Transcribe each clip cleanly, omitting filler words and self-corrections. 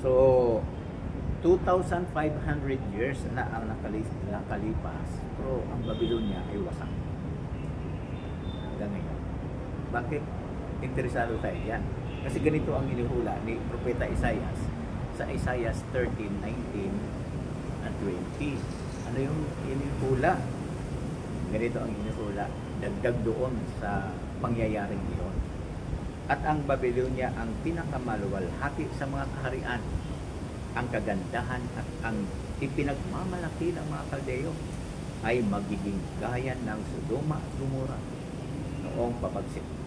So, 2,500 years na ang nakalipas, pero ang Babylonia ay wasak. Hanggang ngayon. Bakit? Interesado tayo yan. Kasi ganito ang inuhula ni Propeta Isaias sa Isaiah 13, 19 at 20. Ano yung inuhula? Ganito ang inuhula. Dagdag doon sa pangyayaring iyon. At ang Babylonia ang pinakamaluwalhati sa mga kaharian. Ang kagandahan at ang ipinagmamalaki ng mga Kaldeo ay magiging gaya ng Sodoma at Gomora noong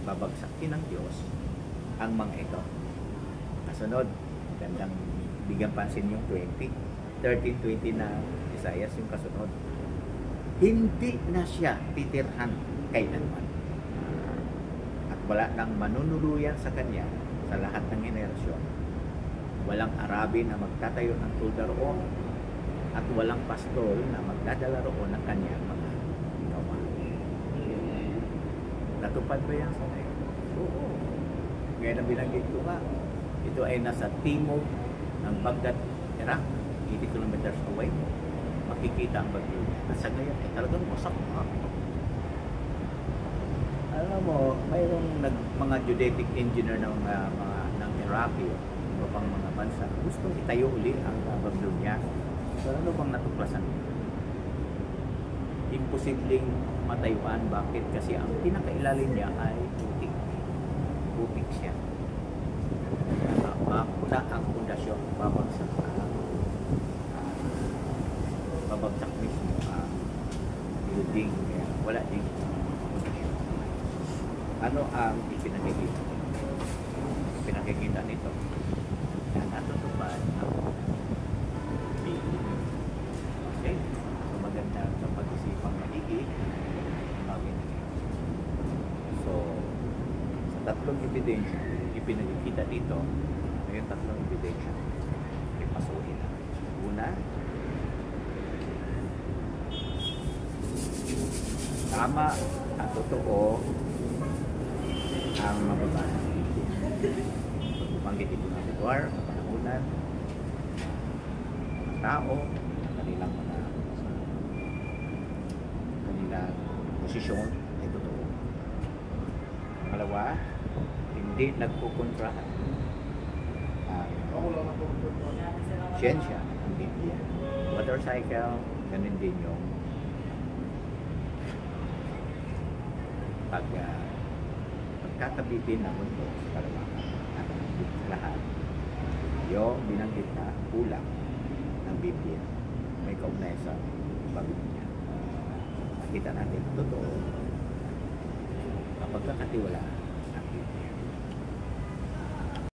babagsakin ng Diyos ang mga ito. Kasunod, gandang bigyan pansin yung 13:20 na Isaias yung kasunod. Hindi na siya titirhan kailanman. At wala nang manunuluyan sa kanya sa lahat ng henerasyon. Walang Arabi na magtatayo ng tulda roon at walang pastol na magdadala roon ng kanyang mga gawa. Natupad ba yan sa ngayon? Oo. Ngayon na binanggit ko ka, ito ay nasa timog ng Baghdad, Iraq, 80 kilometers away. Makikita ang Babylonia. At sa ngayon ay talagang wasak na. Alam mo, mayroong mga geodetic engineer ng Iraqi o pang mga bansa, gustong itayo uli ang Babylonia. So ano bang natuklasan? Imposibleng matayuan. Bakit? Kasi ang pinakailalim niya ay putik. Putik siya. Wala ang pundasyon, babagsak mismo ang building. Wala din pundasyon. Ano ang ipinakikita? Pinakikita nito na natutupad ang building. Okay? So maganda sa pag-isipang maigi so sa tatlong ebidensya ipinakikita dito may tatlong ebidensya ipasuhin na. Una, tama at totoo ang mababasa. Pagbubanggit ito ng Edward, kapanahunan, mga tao, kanilang posisyon ay totoo. Pangalawa, hindi nagkukontrahan siyensya ang Biblia. Water cycle, ganun din yung pagkakabitin ng mundo sa kalawakan at lahat. Yung binanggit na kulang ng Biblia may kaugnay sa Babylonia. Nakita natin, totoo, kapag kakatiwalaan